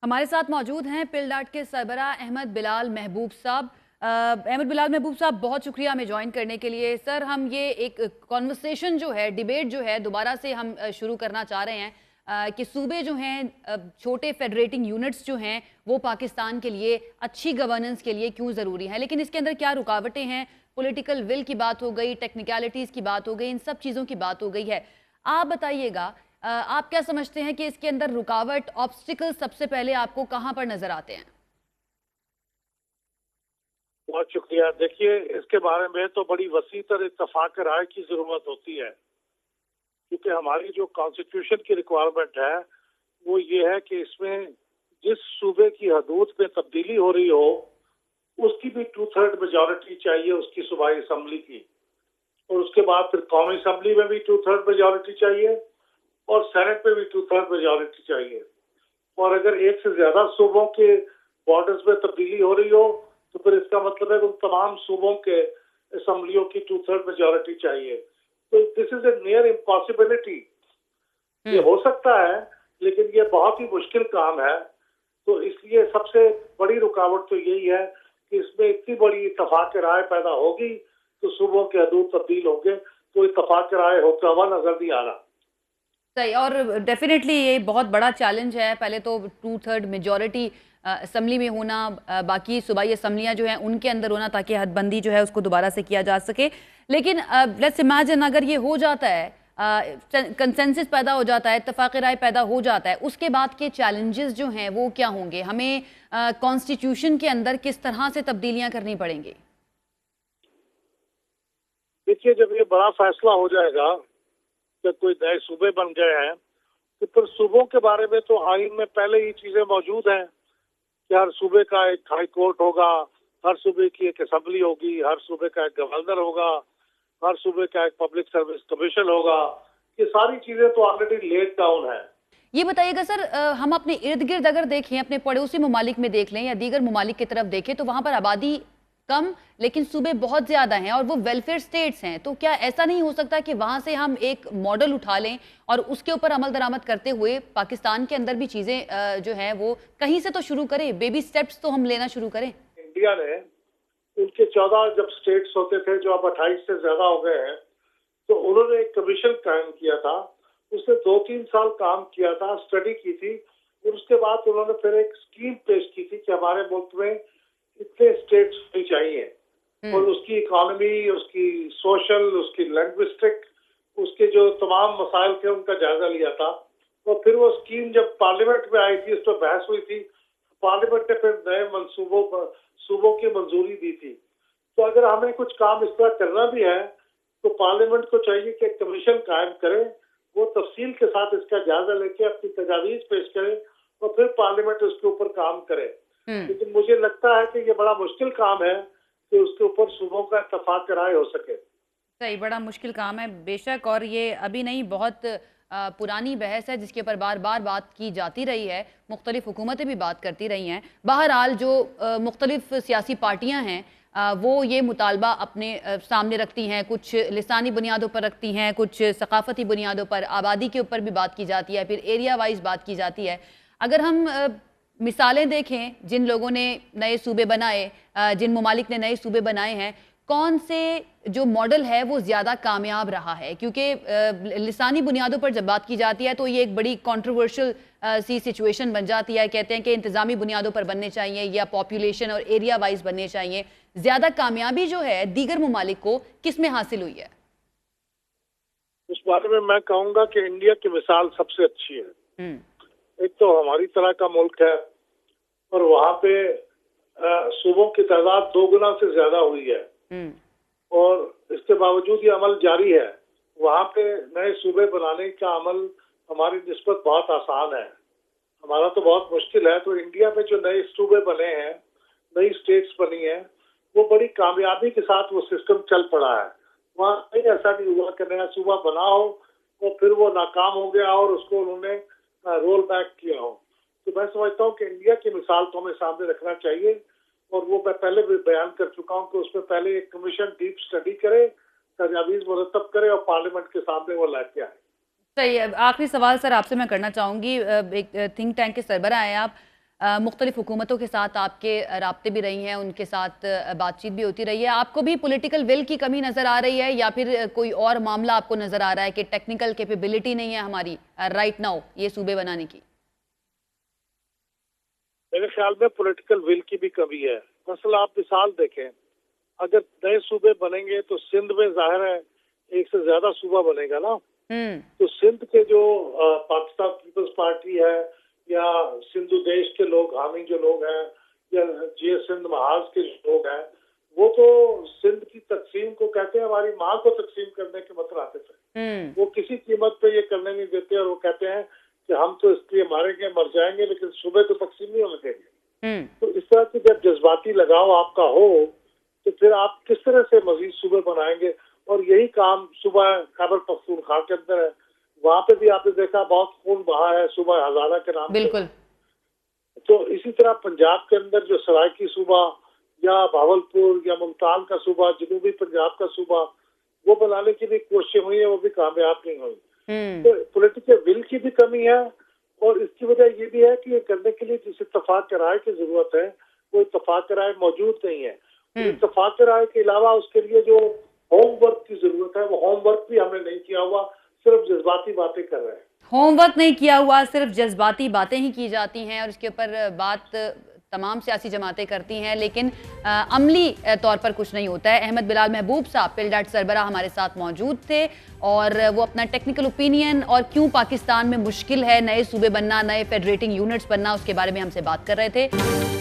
हमारे साथ मौजूद हैं पिलडाट के सरबराह अहमद बिलाल महबूब साहब। अहमद बिलाल महबूब साहब, बहुत शुक्रिया हमें ज्वाइन करने के लिए। सर, हम ये एक कॉन्वर्सेशन जो है, डिबेट जो है, दोबारा से हम शुरू करना चाह रहे हैं कि सूबे जो हैं, छोटे फेडरेटिंग यूनिट्स जो हैं, वो पाकिस्तान के लिए अच्छी गवर्नेंस के लिए क्यों ज़रूरी है, लेकिन इसके अंदर क्या रुकावटें हैं। पॉलिटिकल विल की बात हो गई, टेक्निकलिटीज़ की बात हो गई, इन सब चीज़ों की बात हो गई है। आप बताइएगा, आप क्या समझते हैं कि इसके अंदर रुकावट, ऑब्स्टिकल सबसे पहले आपको कहां पर नजर आते हैं? बहुत शुक्रिया। देखिए, इसके बारे में तो बड़ी वसी तर इत्तफाक राय की जरूरत होती है, क्योंकि हमारी जो कॉन्स्टिट्यूशन की रिक्वायरमेंट है वो ये है कि इसमें जिस सूबे की हदूद में तब्दीली हो रही हो उसकी भी 2/3 मेजोरिटी चाहिए, उसकी सूबाई असम्बली की, और उसके बाद फिर कौमी असम्बली में भी 2/3 मेजोरिटी चाहिए और सेनेट में भी 2/3 मेजोरिटी चाहिए। और अगर एक से ज्यादा सूबों के बॉर्डर्स में तब्दीली हो रही हो तो फिर इसका मतलब है कि उन तमाम सूबों के असम्बलियों की 2/3 मेजोरिटी चाहिए। तो this is a near impossibility. ये हो सकता है लेकिन ये बहुत ही मुश्किल काम है। तो इसलिए सबसे बड़ी रुकावट तो यही है कि इसमें इतनी बड़ी इत्तफाक राय पैदा होगी तो सूबों के हदूद तब्दील होंगे, तो इत्तफाक राय होता हुआ नजर नहीं आ रहा। सही, और डेफिनेटली ये बहुत बड़ा चैलेंज है। पहले तो 2/3 मेजोरिटी असम्बली में होना, बाकी सूबाई असम्बलियाँ जो हैं उनके अंदर होना, ताकि हदबंदी जो है उसको दोबारा से किया जा सके। लेकिन लेट्स इमेजिन अगर ये हो जाता है, कंसेंसस पैदा हो जाता है, इत्तेफाक राय पैदा हो जाता है, उसके बाद के चैलेंजेस जो हैं वो क्या होंगे? हमें कॉन्स्टिट्यूशन के अंदर किस तरह से तब्दीलियां करनी पड़ेंगी? देखिए, जब ये बड़ा फैसला हो जाएगा कि कोई नए सूबे बन गए हैं तो फिर सूबों के बारे में तो आइन में पहले ही चीजें मौजूद हैं कि हर सूबे का एक हाई कोर्ट होगा, हर सूबे की एक असेंबली होगी, हर सूबे का एक गवर्नर होगा, हर सूबे का एक पब्लिक सर्विस कमीशन होगा। ये सारी चीजें तो ऑलरेडी लेट डाउन है। ये बताइएगा सर, हम अपने इर्द गिर्द अगर देखें, अपने पड़ोसी ममालिक में देख लें या दीगर ममालिक की तरफ देखें, तो वहां पर आबादी कम लेकिन सूबे बहुत ज्यादा हैं और वो वेलफेयर स्टेट्स हैं। तो क्या ऐसा नहीं हो सकता कि वहां से हम एक मॉडल उठा लें और उसके ऊपर अमल दरामद करते हुए पाकिस्तान के अंदर भी चीजें जो हैं वो कहीं से तो शुरू करें, बेबी स्टेप्स तो हम लेना शुरू करें? इंडिया ने उनके 14 जब स्टेट्स होते थे जो अब 28 से ज्यादा हो गए हैं, तो उन्होंने एक कमीशन कायम किया था। उसने 2-3 साल काम किया था, स्टडी की थी, और उसके बाद उन्होंने फिर एक स्कीम पेश की थी कि हमारे मुल्क में इतने स्टेट्स होनी चाहिए, और उसकी इकोनॉमी, उसकी सोशल, उसकी लैंग्विस्टिक, उसके जो तमाम मसाइल थे उनका जायजा लिया था। तो फिर वो स्कीम जब पार्लियामेंट में आई थी, उस पर बहस हुई थी, पार्लियामेंट ने फिर नए मंसूबों पर सूबों की मंजूरी दी थी। तो अगर हमें कुछ काम इस तरह करना भी है तो पार्लियामेंट को चाहिए कि एक कमीशन कायम करे, वो तफसील के साथ इसका जायजा लेके अपनी तजावीज पेश करे और फिर पार्लियामेंट उसके ऊपर काम करे। लेकिन मुझे लगता है कि ये बड़ा मुश्किल काम है कि उसके ऊपर सूबों का इत्तफाक राय हो सके। सही, बड़ा मुश्किल काम है बेशक, और ये अभी नहीं, बहुत पुरानी बहस है जिसके ऊपर बार बार बात की जाती रही है, मुख्तलिफ हुकूमतें भी बात करती रही हैं। बहरहाल जो मुख्तलिफ सियासी पार्टियां हैं वो ये मुतालबा अपने सामने रखती हैं, कुछ लिसानी बुनियादों पर रखती हैं, कुछ सकाफती बुनियादों पर, आबादी के ऊपर भी बात की जाती है, फिर एरिया वाइज बात की जाती है। अगर हम मिसालें देखें, जिन लोगों ने नए सूबे बनाए, जिन ममालिक ने नए सूबे बनाए हैं, कौन से जो मॉडल है वो ज़्यादा कामयाब रहा है? क्योंकि लिसानी बुनियादों पर जब बात की जाती है तो ये एक बड़ी कंट्रोवर्शियल सी सिचुएशन बन जाती है। कहते हैं कि इंतज़ामी बुनियादों पर बनने चाहिए या पॉपुलेशन और एरिया वाइज बनने चाहिए। ज़्यादा कामयाबी जो है दीगर ममालिक को किस में हासिल हुई है? उस बारे में मैं कहूँगा कि इंडिया की मिसाल सबसे अच्छी है। एक तो हमारी तरह का मुल्क है और वहाँ पे सूबों की तादाद 2 गुना से ज्यादा हुई है, और इसके बावजूद ये अमल जारी है। वहाँ पे नए सूबे बनाने का अमल हमारी निस्बत बहुत आसान है, हमारा तो बहुत मुश्किल है। तो इंडिया में जो नए सूबे बने हैं, नई स्टेट्स बनी हैं, वो बड़ी कामयाबी के साथ वो सिस्टम चल पड़ा है। वहाँ कहीं ऐसा नहीं हुआ कि नया सूबा बना हो और फिर वो नाकाम हो गया और उसको उन्होंने रोल बैक किया हो। तो मैं समझता हूँ कि इंडिया की मिसाल तो हमें सामने रखना चाहिए, और वो मैं पहले भी बयान कर चुका हूँ कि उसमें पहले एक कमीशन डीप स्टडी करे, तजावीज मुरतब करे और पार्लियामेंट के सामने वो लेके आए। सही है। आखिरी सवाल सर आपसे मैं करना चाहूँगी, एक थिंक टैंक के सरबराह हैं आप। मुख्तलिफ हुकूमतों के साथ आपके राब्ते भी रही हैं, उनके साथ बातचीत भी होती रही है, आपको भी पॉलिटिकल विल की कमी नज़र आ रही है या फिर कोई और मामला आपको नज़र आ रहा है कि टेक्निकल कैपेबिलिटी नहीं है हमारी राइट नाउ ये सूबे बनाने की? मेरे ख्याल में पॉलिटिकल विल की भी कमी है। मसला आप मिसाल देखें, अगर नए सूबे बनेंगे तो सिंध में जाहिर है एक से ज्यादा सूबा बनेगा ना। तो सिंध के जो पाकिस्तान पीपल्स पार्टी है या सिंधु देश के लोग, हामी जो लोग हैं या जे सिंध महाज के लोग हैं, वो तो सिंध की तकसीम को कहते हैं हमारी माँ को तकसीम करने के मतलब थे। वो किसी कीमत पे ये करने नहीं देते और वो कहते हैं कि हम तो इसलिए मारेंगे, मर जाएंगे, लेकिन सूबे तो तकसीम नहीं होने देंगे। तो इस तरह की जब जज्बाती लगाव आपका हो तो फिर आप किस तरह से मजीद सूबे बनाएंगे? और यही काम सूबा खैबर पख्तूनख्वा के अंदर है। वहाँ पे भी आपने देखा बहुत खून बहा है सूबा हजारा के नाम बिल्कुल। तो इसी तरह पंजाब के अंदर जो सराइकी सूबा या भावलपुर या मुल्तान का सूबा, जनूबी पंजाब का सूबा, वो बनाने की भी कोशिशें हुई है, वो भी कामयाब नहीं हुई। तो पॉलिटिकल विल की भी कमी है और इसकी वजह ये भी है कि ये करने के लिए जिस इत्तफाक राय की जरूरत है वो इत्तफाक राय मौजूद नहीं है। इत्तफाक राय के अलावा उसके लिए जो होमवर्क की जरूरत है वो होमवर्क भी हमने नहीं किया हुआ, सिर्फ जज्बाती बातें कर रहे हैं। होमवर्क नहीं किया हुआ, सिर्फ जज्बाती बातें ही की जाती हैं और इसके ऊपर बात तमाम सियासी जमातें करती हैं, लेकिन अमली तौर पर कुछ नहीं होता है। अहमद बिलाल महबूब साहब पिलडाट सरबराह हमारे साथ मौजूद थे और वो अपना टेक्निकल ओपिनियन और क्यों पाकिस्तान में मुश्किल है नए सूबे बनना, नए फेडरेटिंग यूनिट्स बनना, उसके बारे में हमसे बात कर रहे थे।